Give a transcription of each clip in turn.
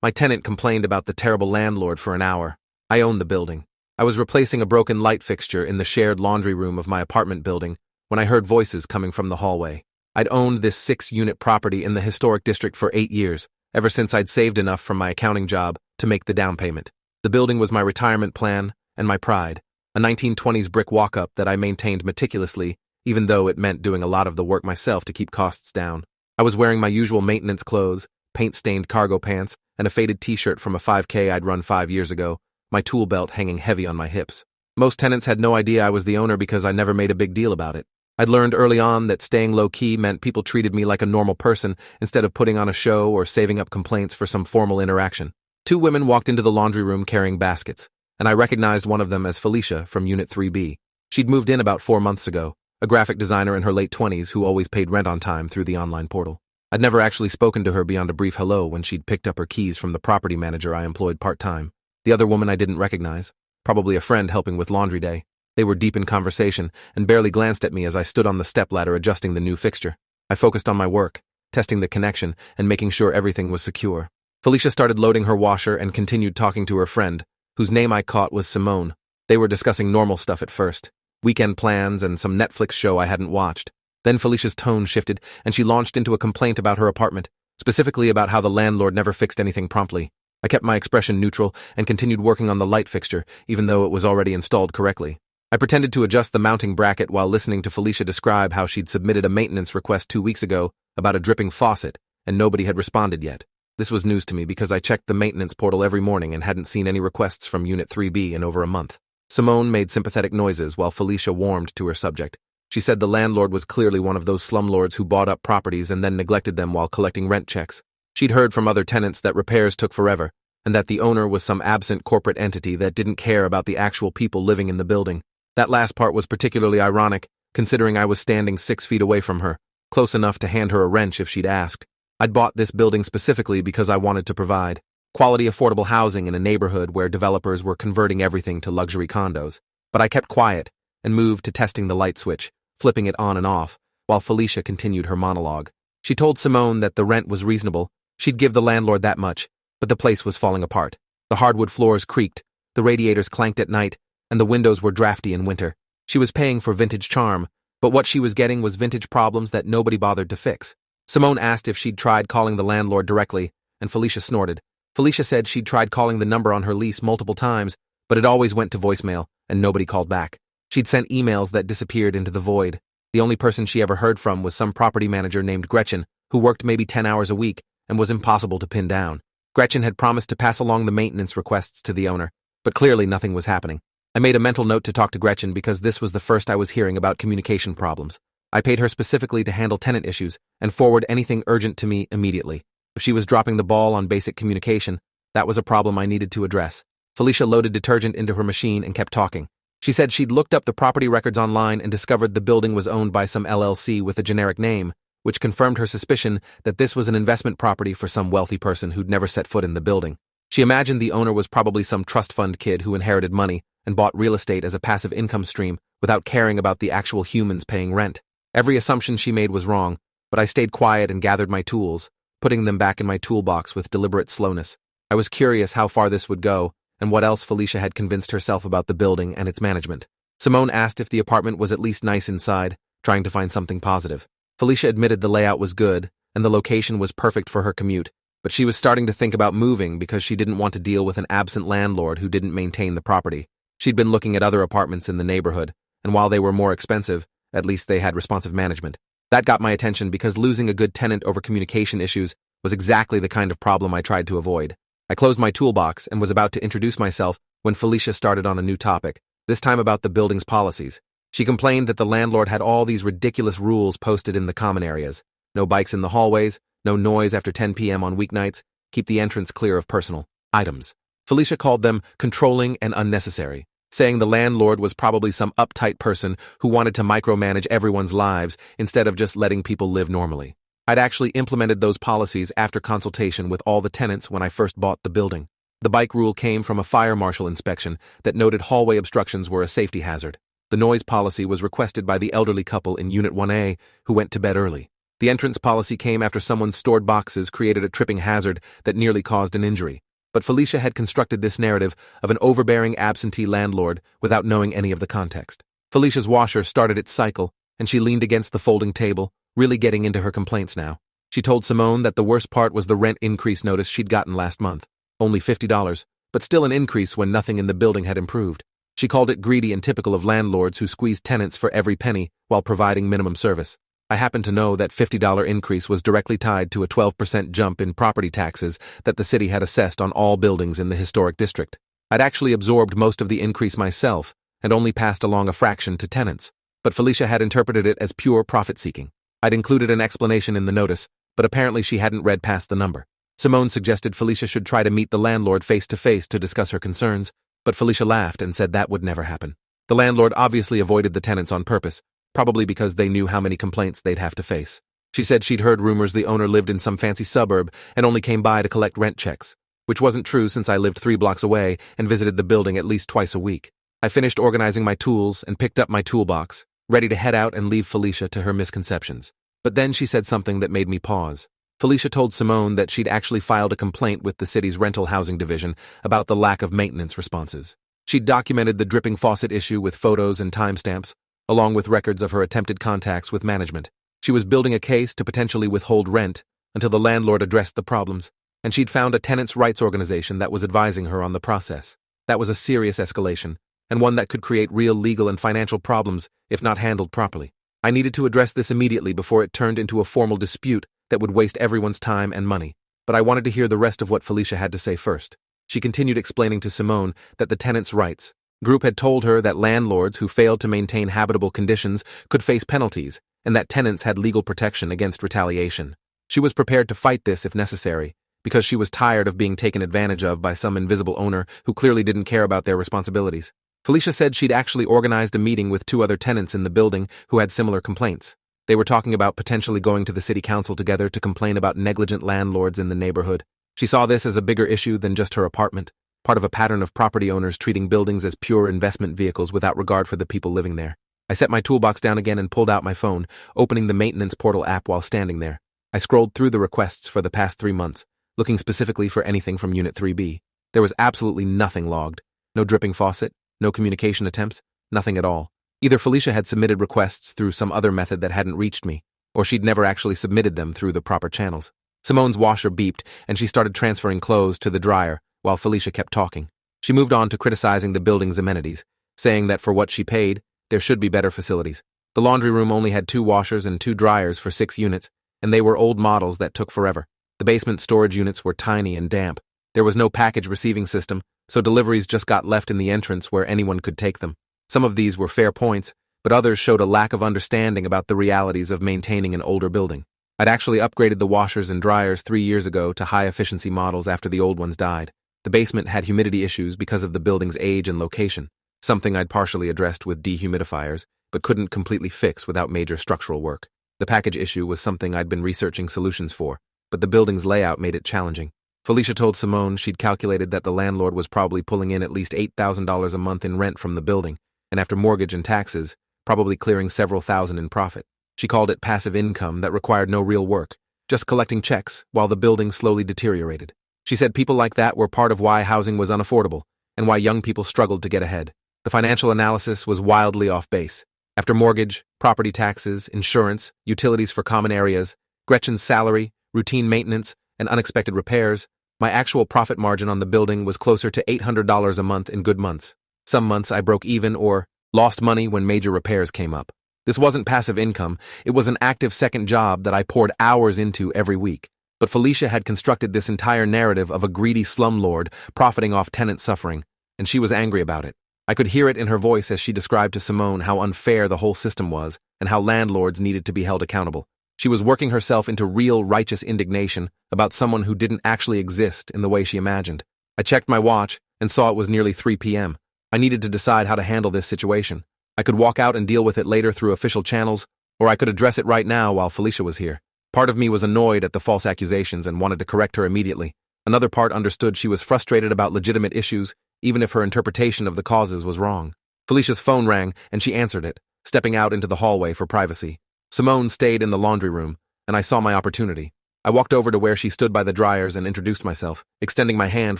My tenant complained about the terrible landlord for an hour. I owned the building. I was replacing a broken light fixture in the shared laundry room of my apartment building when I heard voices coming from the hallway. I'd owned this 6-unit property in the historic district for 8 years, ever since I'd saved enough from my accounting job to make the down payment. The building was my retirement plan and my pride, a 1920s brick walk-up that I maintained meticulously, even though it meant doing a lot of the work myself to keep costs down. I was wearing my usual maintenance clothes, paint-stained cargo pants, and a faded t-shirt from a 5K I'd run 5 years ago, my tool belt hanging heavy on my hips. Most tenants had no idea I was the owner because I never made a big deal about it. I'd learned early on that staying low-key meant people treated me like a normal person instead of putting on a show or saving up complaints for some formal interaction. 2 women walked into the laundry room carrying baskets, and I recognized one of them as Felicia from Unit 3B. She'd moved in about 4 months ago, a graphic designer in her late 20s who always paid rent on time through the online portal. I'd never actually spoken to her beyond a brief hello when she'd picked up her keys from the property manager I employed part-time. The other woman I didn't recognize, probably a friend helping with laundry day. They were deep in conversation and barely glanced at me as I stood on the stepladder adjusting the new fixture. I focused on my work, testing the connection and making sure everything was secure. Felicia started loading her washer and continued talking to her friend, whose name I caught was Simone. They were discussing normal stuff at first, weekend plans and some Netflix show I hadn't watched. Then Felicia's tone shifted and she launched into a complaint about her apartment, specifically about how the landlord never fixed anything promptly. I kept my expression neutral and continued working on the light fixture, even though it was already installed correctly. I pretended to adjust the mounting bracket while listening to Felicia describe how she'd submitted a maintenance request 2 weeks ago about a dripping faucet, and nobody had responded yet. This was news to me because I checked the maintenance portal every morning and hadn't seen any requests from Unit 3B in over a month. Simone made sympathetic noises while Felicia warmed to her subject. She said the landlord was clearly one of those slumlords who bought up properties and then neglected them while collecting rent checks. She'd heard from other tenants that repairs took forever, and that the owner was some absent corporate entity that didn't care about the actual people living in the building. That last part was particularly ironic, considering I was standing 6 feet away from her, close enough to hand her a wrench if she'd asked. I'd bought this building specifically because I wanted to provide quality affordable housing in a neighborhood where developers were converting everything to luxury condos. But I kept quiet and moved to testing the light switch, flipping it on and off, while Felicia continued her monologue. She told Simone that the rent was reasonable, she'd give the landlord that much, but the place was falling apart. The hardwood floors creaked, the radiators clanked at night, and the windows were drafty in winter. She was paying for vintage charm, but what she was getting was vintage problems that nobody bothered to fix. Simone asked if she'd tried calling the landlord directly, and Felicia snorted. Felicia said she'd tried calling the number on her lease multiple times, but it always went to voicemail, and nobody called back. She'd sent emails that disappeared into the void. The only person she ever heard from was some property manager named Gretchen, who worked maybe 10 hours a week and was impossible to pin down. Gretchen had promised to pass along the maintenance requests to the owner, but clearly nothing was happening. I made a mental note to talk to Gretchen because this was the first I was hearing about communication problems. I paid her specifically to handle tenant issues and forward anything urgent to me immediately. If she was dropping the ball on basic communication, that was a problem I needed to address. Felicia loaded detergent into her machine and kept talking. She said she'd looked up the property records online and discovered the building was owned by some LLC with a generic name, which confirmed her suspicion that this was an investment property for some wealthy person who'd never set foot in the building. She imagined the owner was probably some trust fund kid who inherited money and bought real estate as a passive income stream without caring about the actual humans paying rent. Every assumption she made was wrong, but I stayed quiet and gathered my tools, putting them back in my toolbox with deliberate slowness. I was curious how far this would go and what else Felicia had convinced herself about the building and its management. Simone asked if the apartment was at least nice inside, trying to find something positive. Felicia admitted the layout was good and the location was perfect for her commute, but she was starting to think about moving because she didn't want to deal with an absent landlord who didn't maintain the property. She'd been looking at other apartments in the neighborhood, and while they were more expensive, at least they had responsive management. That got my attention because losing a good tenant over communication issues was exactly the kind of problem I tried to avoid. I closed my toolbox and was about to introduce myself when Felicia started on a new topic, this time about the building's policies. She complained that the landlord had all these ridiculous rules posted in the common areas. No bikes in the hallways, no noise after 10 p.m. on weeknights, keep the entrance clear of personal items. Felicia called them controlling and unnecessary, saying the landlord was probably some uptight person who wanted to micromanage everyone's lives instead of just letting people live normally. I'd actually implemented those policies after consultation with all the tenants when I first bought the building. The bike rule came from a fire marshal inspection that noted hallway obstructions were a safety hazard. The noise policy was requested by the elderly couple in Unit 1A who went to bed early. The entrance policy came after someone's stored boxes created a tripping hazard that nearly caused an injury. But Felicia had constructed this narrative of an overbearing absentee landlord without knowing any of the context. Felicia's washer started its cycle, and she leaned against the folding table, really getting into her complaints now. She told Simone that the worst part was the rent increase notice she'd gotten last month. Only $50, but still an increase when nothing in the building had improved. She called it greedy and typical of landlords who squeeze tenants for every penny while providing minimum service. I happen to know that $50 increase was directly tied to a 12% jump in property taxes that the city had assessed on all buildings in the historic district. I'd actually absorbed most of the increase myself and only passed along a fraction to tenants, but Felicia had interpreted it as pure profit-seeking. I'd included an explanation in the notice, but apparently she hadn't read past the number. Simone suggested Felicia should try to meet the landlord face-to-face to discuss her concerns, but Felicia laughed and said that would never happen. The landlord obviously avoided the tenants on purpose, probably because they knew how many complaints they'd have to face. She said she'd heard rumors the owner lived in some fancy suburb and only came by to collect rent checks, which wasn't true since I lived 3 blocks away and visited the building at least twice a week. I finished organizing my tools and picked up my toolbox, ready to head out and leave Felicia to her misconceptions. But then she said something that made me pause. Felicia told Simone that she'd actually filed a complaint with the city's rental housing division about the lack of maintenance responses. She'd documented the dripping faucet issue with photos and timestamps, along with records of her attempted contacts with management. She was building a case to potentially withhold rent until the landlord addressed the problems, and she'd found a tenants' rights organization that was advising her on the process. That was a serious escalation, and one that could create real legal and financial problems if not handled properly. I needed to address this immediately before it turned into a formal dispute that would waste everyone's time and money. But I wanted to hear the rest of what Felicia had to say first. She continued explaining to Simone that the tenants' rights group had told her that landlords who failed to maintain habitable conditions could face penalties, and that tenants had legal protection against retaliation. She was prepared to fight this if necessary, because she was tired of being taken advantage of by some invisible owner who clearly didn't care about their responsibilities. Felicia said she'd actually organized a meeting with 2 other tenants in the building who had similar complaints. They were talking about potentially going to the city council together to complain about negligent landlords in the neighborhood. She saw this as a bigger issue than just her apartment, part of a pattern of property owners treating buildings as pure investment vehicles without regard for the people living there. I set my toolbox down again and pulled out my phone, opening the maintenance portal app while standing there. I scrolled through the requests for the past 3 months, looking specifically for anything from Unit 3B. There was absolutely nothing logged. No dripping faucet, no communication attempts, nothing at all. Either Felicia had submitted requests through some other method that hadn't reached me, or she'd never actually submitted them through the proper channels. Simone's washer beeped, and she started transferring clothes to the dryer, while Felicia kept talking. She moved on to criticizing the building's amenities, saying that for what she paid, there should be better facilities. The laundry room only had 2 washers and 2 dryers for 6 units, and they were old models that took forever. The basement storage units were tiny and damp. There was no package receiving system, so deliveries just got left in the entrance where anyone could take them. Some of these were fair points, but others showed a lack of understanding about the realities of maintaining an older building. I'd actually upgraded the washers and dryers 3 years ago to high-efficiency models after the old ones died. The basement had humidity issues because of the building's age and location, something I'd partially addressed with dehumidifiers, but couldn't completely fix without major structural work. The package issue was something I'd been researching solutions for, but the building's layout made it challenging. Felicia told Simone she'd calculated that the landlord was probably pulling in at least $8,000 a month in rent from the building, and after mortgage and taxes, probably clearing several thousand in profit. She called it passive income that required no real work, just collecting checks while the building slowly deteriorated. She said people like that were part of why housing was unaffordable and why young people struggled to get ahead. The financial analysis was wildly off base. After mortgage, property taxes, insurance, utilities for common areas, Gretchen's salary, routine maintenance, and unexpected repairs, my actual profit margin on the building was closer to $800 a month in good months. Some months I broke even or lost money when major repairs came up. This wasn't passive income, it was an active second job that I poured hours into every week. But Felicia had constructed this entire narrative of a greedy slumlord profiting off tenant suffering, and she was angry about it. I could hear it in her voice as she described to Simone how unfair the whole system was and how landlords needed to be held accountable. She was working herself into real righteous indignation about someone who didn't actually exist in the way she imagined. I checked my watch and saw it was nearly 3 p.m. I needed to decide how to handle this situation. I could walk out and deal with it later through official channels, or I could address it right now while Felicia was here. Part of me was annoyed at the false accusations and wanted to correct her immediately. Another part understood she was frustrated about legitimate issues, even if her interpretation of the causes was wrong. Felicia's phone rang, and she answered it, stepping out into the hallway for privacy. Simone stayed in the laundry room, and I saw my opportunity. I walked over to where she stood by the dryers and introduced myself, extending my hand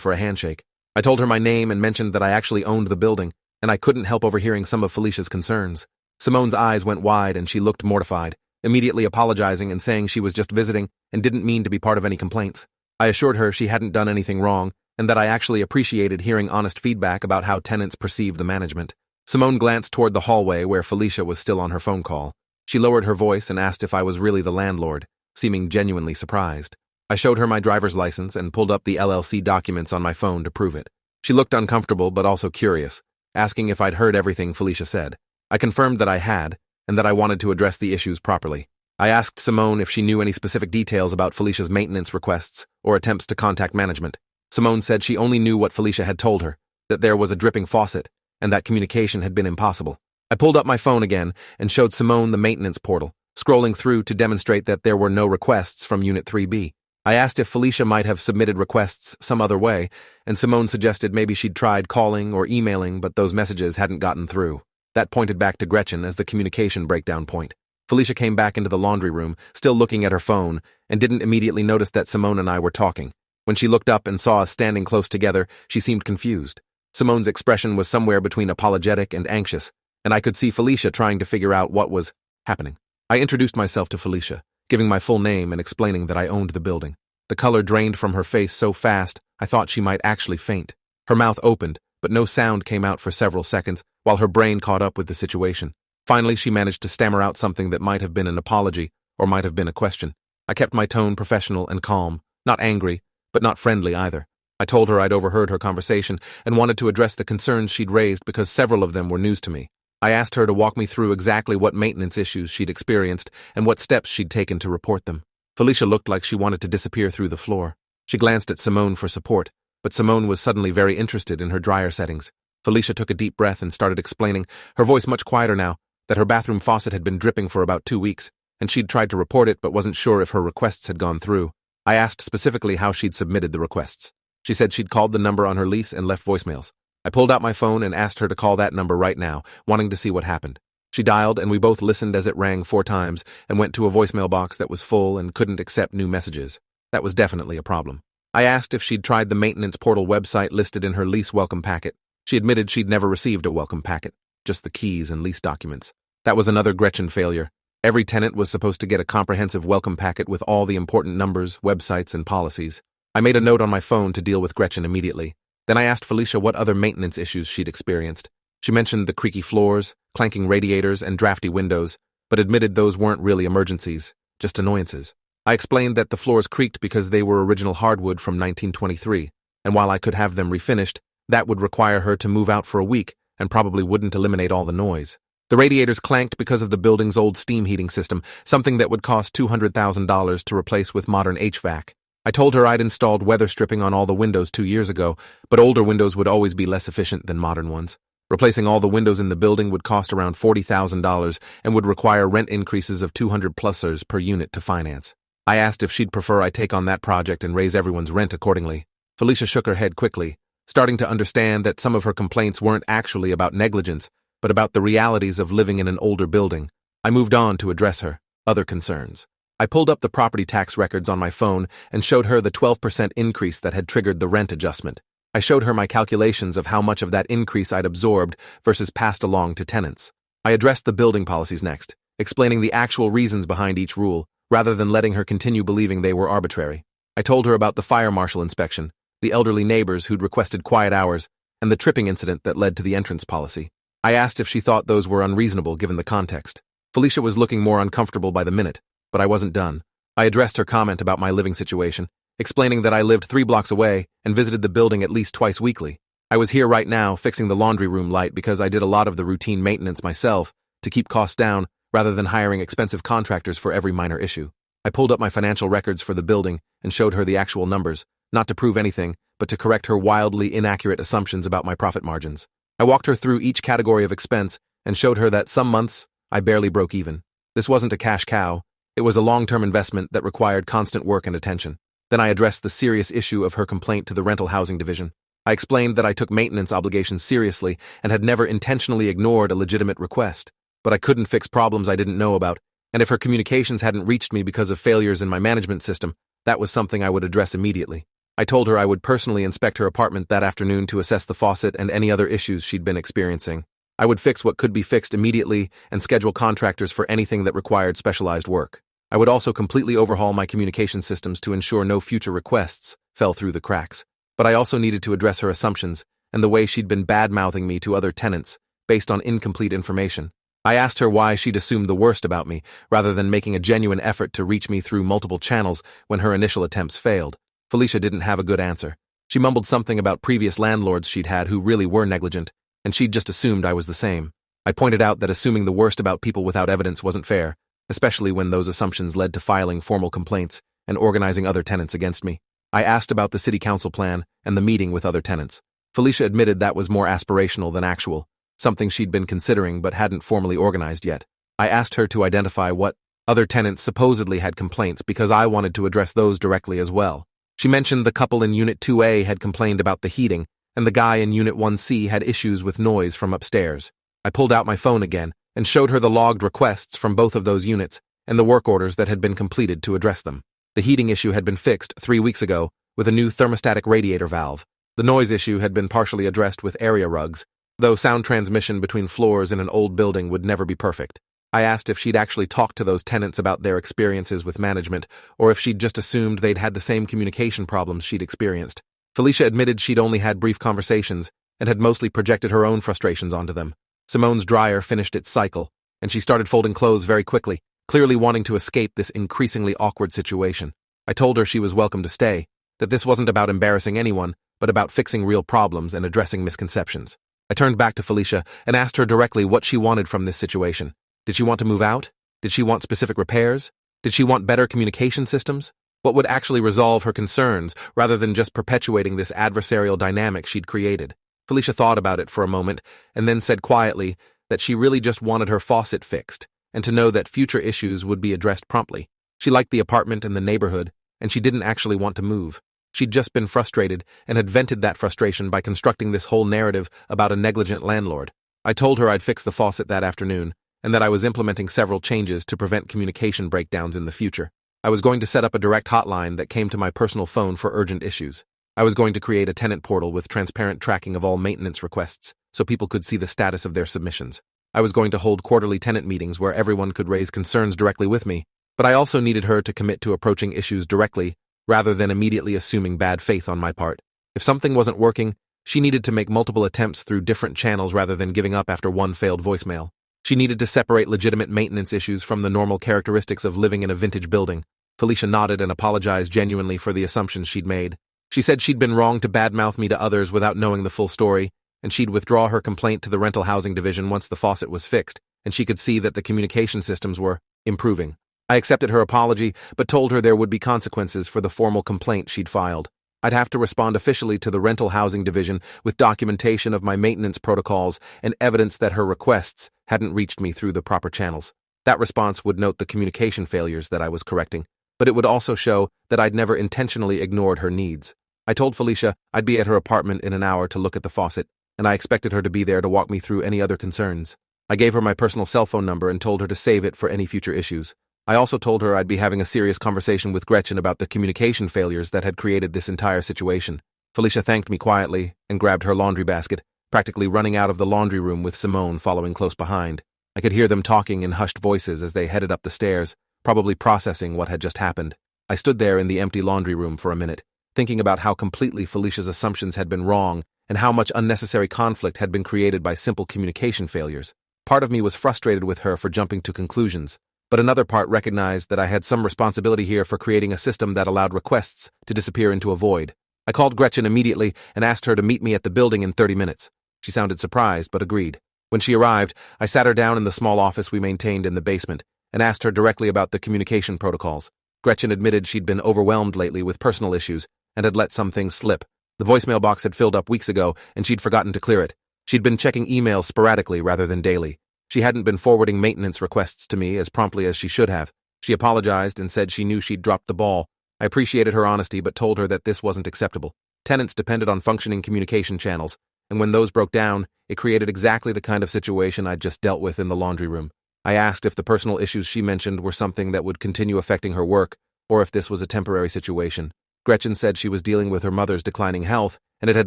for a handshake. I told her my name and mentioned that I actually owned the building, and I couldn't help overhearing some of Felicia's concerns. Simone's eyes went wide and she looked mortified, immediately apologizing and saying she was just visiting and didn't mean to be part of any complaints. I assured her she hadn't done anything wrong and that I actually appreciated hearing honest feedback about how tenants perceive the management. Simone glanced toward the hallway where Felicia was still on her phone call. She lowered her voice and asked if I was really the landlord, seeming genuinely surprised. I showed her my driver's license and pulled up the LLC documents on my phone to prove it. She looked uncomfortable but also curious, asking if I'd heard everything Felicia said. I confirmed that I had, and that I wanted to address the issues properly. I asked Simone if she knew any specific details about Felicia's maintenance requests or attempts to contact management. Simone said she only knew what Felicia had told her, that there was a dripping faucet, and that communication had been impossible. I pulled up my phone again and showed Simone the maintenance portal, scrolling through to demonstrate that there were no requests from Unit 3B. I asked if Felicia might have submitted requests some other way, and Simone suggested maybe she'd tried calling or emailing, but those messages hadn't gotten through. That pointed back to Gretchen as the communication breakdown point. Felicia came back into the laundry room, still looking at her phone, and didn't immediately notice that Simone and I were talking. When she looked up and saw us standing close together, she seemed confused. Simone's expression was somewhere between apologetic and anxious, and I could see Felicia trying to figure out what was happening. I introduced myself to Felicia, giving my full name and explaining that I owned the building. The color drained from her face so fast, I thought she might actually faint. Her mouth opened, but no sound came out for several seconds, while her brain caught up with the situation. Finally, she managed to stammer out something that might have been an apology, or might have been a question. I kept my tone professional and calm, not angry, but not friendly either. I told her I'd overheard her conversation and wanted to address the concerns she'd raised because several of them were news to me. I asked her to walk me through exactly what maintenance issues she'd experienced and what steps she'd taken to report them. Felicia looked like she wanted to disappear through the floor. She glanced at Simone for support, but Simone was suddenly very interested in her dryer settings. Felicia took a deep breath and started explaining, her voice much quieter now, that her bathroom faucet had been dripping for about 2 weeks, and she'd tried to report it but wasn't sure if her requests had gone through. I asked specifically how she'd submitted the requests. She said she'd called the number on her lease and left voicemails. I pulled out my phone and asked her to call that number right now, wanting to see what happened. She dialed and we both listened as it rang 4 times and went to a voicemail box that was full and couldn't accept new messages. That was definitely a problem. I asked if she'd tried the maintenance portal website listed in her lease welcome packet. She admitted she'd never received a welcome packet, just the keys and lease documents. That was another Gretchen failure. Every tenant was supposed to get a comprehensive welcome packet with all the important numbers, websites, and policies. I made a note on my phone to deal with Gretchen immediately. Then I asked Felicia what other maintenance issues she'd experienced. She mentioned the creaky floors, clanking radiators, and drafty windows, but admitted those weren't really emergencies, just annoyances. I explained that the floors creaked because they were original hardwood from 1923, and while I could have them refinished, that would require her to move out for a week and probably wouldn't eliminate all the noise. The radiators clanked because of the building's old steam heating system, something that would cost $200,000 to replace with modern HVAC. I told her I'd installed weather stripping on all the windows 2 years ago, but older windows would always be less efficient than modern ones. Replacing all the windows in the building would cost around $40,000 and would require rent increases of $200+ per unit to finance. I asked if she'd prefer I take on that project and raise everyone's rent accordingly. Felicia shook her head quickly, starting to understand that some of her complaints weren't actually about negligence, but about the realities of living in an older building. I moved on to address her other concerns. I pulled up the property tax records on my phone and showed her the 12% increase that had triggered the rent adjustment. I showed her my calculations of how much of that increase I'd absorbed versus passed along to tenants. I addressed the building policies next, explaining the actual reasons behind each rule, rather than letting her continue believing they were arbitrary. I told her about the fire marshal inspection, the elderly neighbors who'd requested quiet hours, and the tripping incident that led to the entrance policy. I asked if she thought those were unreasonable given the context. Felicia was looking more uncomfortable by the minute, but I wasn't done. I addressed her comment about my living situation, explaining that I lived 3 blocks away and visited the building at least twice weekly. I was here right now fixing the laundry room light because I did a lot of the routine maintenance myself to keep costs down rather than hiring expensive contractors for every minor issue. I pulled up my financial records for the building and showed her the actual numbers, not to prove anything, but to correct her wildly inaccurate assumptions about my profit margins. I walked her through each category of expense and showed her that some months I barely broke even. This wasn't a cash cow. It was a long-term investment that required constant work and attention. Then I addressed the serious issue of her complaint to the rental housing division. I explained that I took maintenance obligations seriously and had never intentionally ignored a legitimate request, but I couldn't fix problems I didn't know about, and if her communications hadn't reached me because of failures in my management system, that was something I would address immediately. I told her I would personally inspect her apartment that afternoon to assess the faucet and any other issues she'd been experiencing. I would fix what could be fixed immediately and schedule contractors for anything that required specialized work. I would also completely overhaul my communication systems to ensure no future requests fell through the cracks. But I also needed to address her assumptions and the way she'd been bad-mouthing me to other tenants based on incomplete information. I asked her why she'd assumed the worst about me, rather than making a genuine effort to reach me through multiple channels when her initial attempts failed. Felicia didn't have a good answer. She mumbled something about previous landlords she'd had who really were negligent, and she'd just assumed I was the same. I pointed out that assuming the worst about people without evidence wasn't fair, especially when those assumptions led to filing formal complaints and organizing other tenants against me. I asked about the city council plan and the meeting with other tenants. Felicia admitted that was more aspirational than actual, something she'd been considering but hadn't formally organized yet. I asked her to identify what other tenants supposedly had complaints because I wanted to address those directly as well. She mentioned the couple in Unit 2A had complained about the heating, and the guy in Unit 1C had issues with noise from upstairs. I pulled out my phone again and showed her the logged requests from both of those units and the work orders that had been completed to address them. The heating issue had been fixed 3 weeks ago with a new thermostatic radiator valve. The noise issue had been partially addressed with area rugs, though sound transmission between floors in an old building would never be perfect. I asked if she'd actually talked to those tenants about their experiences with management, or if she'd just assumed they'd had the same communication problems she'd experienced. Felicia admitted she'd only had brief conversations and had mostly projected her own frustrations onto them. Simone's dryer finished its cycle, and she started folding clothes very quickly, clearly wanting to escape this increasingly awkward situation. I told her she was welcome to stay, that this wasn't about embarrassing anyone, but about fixing real problems and addressing misconceptions. I turned back to Felicia and asked her directly what she wanted from this situation. Did she want to move out? Did she want specific repairs? Did she want better communication systems? What would actually resolve her concerns, rather than just perpetuating this adversarial dynamic she'd created? Felicia thought about it for a moment, and then said quietly that she really just wanted her faucet fixed, and to know that future issues would be addressed promptly. She liked the apartment and the neighborhood, and she didn't actually want to move. She'd just been frustrated, and had vented that frustration by constructing this whole narrative about a negligent landlord. I told her I'd fix the faucet that afternoon, and that I was implementing several changes to prevent communication breakdowns in the future. I was going to set up a direct hotline that came to my personal phone for urgent issues. I was going to create a tenant portal with transparent tracking of all maintenance requests, so people could see the status of their submissions. I was going to hold quarterly tenant meetings where everyone could raise concerns directly with me, but I also needed her to commit to approaching issues directly, rather than immediately assuming bad faith on my part. If something wasn't working, she needed to make multiple attempts through different channels rather than giving up after one failed voicemail. She needed to separate legitimate maintenance issues from the normal characteristics of living in a vintage building. Felicia nodded and apologized genuinely for the assumptions she'd made. She said she'd been wrong to badmouth me to others without knowing the full story, and she'd withdraw her complaint to the rental housing division once the faucet was fixed, and she could see that the communication systems were improving. I accepted her apology, but told her there would be consequences for the formal complaint she'd filed. I'd have to respond officially to the rental housing division with documentation of my maintenance protocols and evidence that her requests hadn't reached me through the proper channels. That response would note the communication failures that I was correcting, but it would also show that I'd never intentionally ignored her needs. I told Felicia I'd be at her apartment in an hour to look at the faucet, and I expected her to be there to walk me through any other concerns. I gave her my personal cell phone number and told her to save it for any future issues. I also told her I'd be having a serious conversation with Gretchen about the communication failures that had created this entire situation. Felicia thanked me quietly and grabbed her laundry basket, practically running out of the laundry room with Simone following close behind. I could hear them talking in hushed voices as they headed up the stairs, probably processing what had just happened. I stood there in the empty laundry room for a minute, thinking about how completely Felicia's assumptions had been wrong and how much unnecessary conflict had been created by simple communication failures. Part of me was frustrated with her for jumping to conclusions, but another part recognized that I had some responsibility here for creating a system that allowed requests to disappear into a void. I called Gretchen immediately and asked her to meet me at the building in 30 minutes. She sounded surprised, but agreed. When she arrived, I sat her down in the small office we maintained in the basement and asked her directly about the communication protocols. Gretchen admitted she'd been overwhelmed lately with personal issues and had let some things slip. The voicemail box had filled up weeks ago, and she'd forgotten to clear it. She'd been checking emails sporadically rather than daily. She hadn't been forwarding maintenance requests to me as promptly as she should have. She apologized and said she knew she'd dropped the ball. I appreciated her honesty but told her that this wasn't acceptable. Tenants depended on functioning communication channels, and when those broke down, it created exactly the kind of situation I'd just dealt with in the laundry room. I asked if the personal issues she mentioned were something that would continue affecting her work, or if this was a temporary situation. Gretchen said she was dealing with her mother's declining health, and it had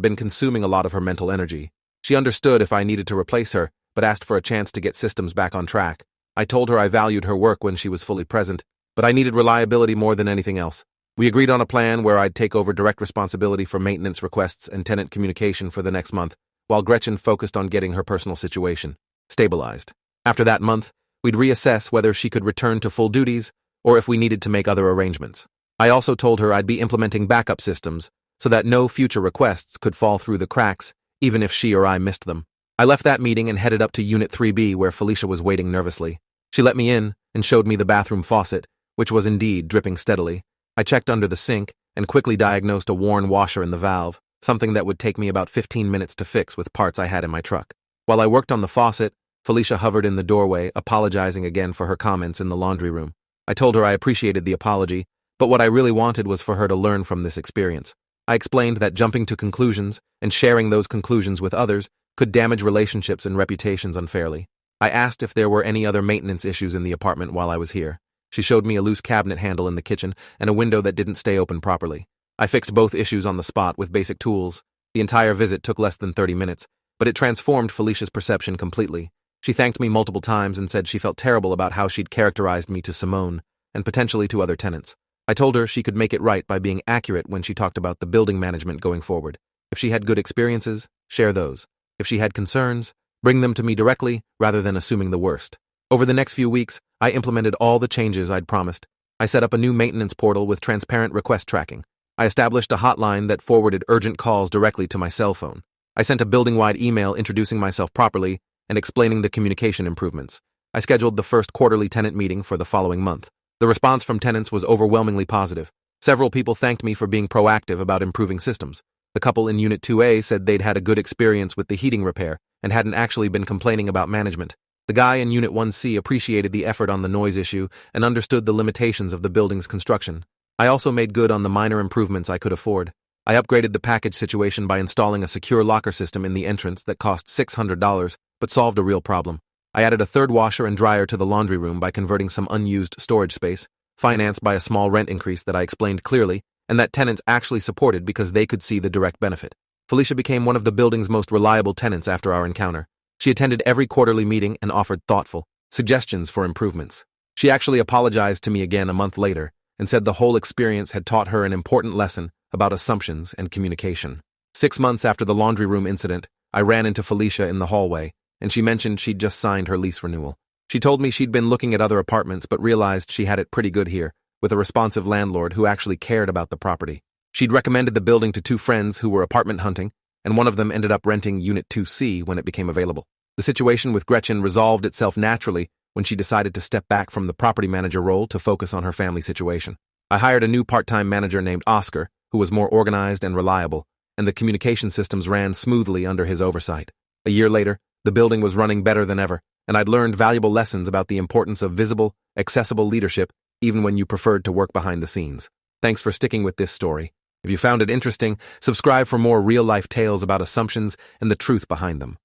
been consuming a lot of her mental energy. She understood if I needed to replace her, but asked for a chance to get systems back on track. I told her I valued her work when she was fully present, but I needed reliability more than anything else. We agreed on a plan where I'd take over direct responsibility for maintenance requests and tenant communication for the next month, while Gretchen focused on getting her personal situation stabilized. After that month, we'd reassess whether she could return to full duties or if we needed to make other arrangements. I also told her I'd be implementing backup systems so that no future requests could fall through the cracks, even if she or I missed them. I left that meeting and headed up to Unit 3B where Felicia was waiting nervously. She let me in and showed me the bathroom faucet, which was indeed dripping steadily. I checked under the sink and quickly diagnosed a worn washer in the valve, something that would take me about 15 minutes to fix with parts I had in my truck. While I worked on the faucet, Felicia hovered in the doorway, apologizing again for her comments in the laundry room. I told her I appreciated the apology, but what I really wanted was for her to learn from this experience. I explained that jumping to conclusions and sharing those conclusions with others could damage relationships and reputations unfairly. I asked if there were any other maintenance issues in the apartment while I was here. She showed me a loose cabinet handle in the kitchen and a window that didn't stay open properly. I fixed both issues on the spot with basic tools. The entire visit took less than 30 minutes, but it transformed Felicia's perception completely. She thanked me multiple times and said she felt terrible about how she'd characterized me to Simone and potentially to other tenants. I told her she could make it right by being accurate when she talked about the building management going forward. If she had good experiences, share those. If she had concerns, bring them to me directly rather than assuming the worst. Over the next few weeks, I implemented all the changes I'd promised. I set up a new maintenance portal with transparent request tracking. I established a hotline that forwarded urgent calls directly to my cell phone. I sent a building-wide email introducing myself properly and explaining the communication improvements. I scheduled the first quarterly tenant meeting for the following month. The response from tenants was overwhelmingly positive. Several people thanked me for being proactive about improving systems. The couple in Unit 2A said they'd had a good experience with the heating repair and hadn't actually been complaining about management. The guy in Unit 1C appreciated the effort on the noise issue and understood the limitations of the building's construction. I also made good on the minor improvements I could afford. I upgraded the package situation by installing a secure locker system in the entrance that cost $600, but solved a real problem. I added a third washer and dryer to the laundry room by converting some unused storage space, financed by a small rent increase that I explained clearly, and that tenants actually supported because they could see the direct benefit. Felicia became one of the building's most reliable tenants after our encounter. She attended every quarterly meeting and offered thoughtful suggestions for improvements. She actually apologized to me again a month later and said the whole experience had taught her an important lesson about assumptions and communication. 6 months after the laundry room incident, I ran into Felicia in the hallway, and she mentioned she'd just signed her lease renewal. She told me she'd been looking at other apartments but realized she had it pretty good here, with a responsive landlord who actually cared about the property. She'd recommended the building to 2 friends who were apartment hunting, and one of them ended up renting Unit 2C when it became available. The situation with Gretchen resolved itself naturally when she decided to step back from the property manager role to focus on her family situation. I hired a new part-time manager named Oscar, who was more organized and reliable, and the communication systems ran smoothly under his oversight. A year later, the building was running better than ever, and I'd learned valuable lessons about the importance of visible, accessible leadership even when you preferred to work behind the scenes. Thanks for sticking with this story. If you found it interesting, subscribe for more real-life tales about assumptions and the truth behind them.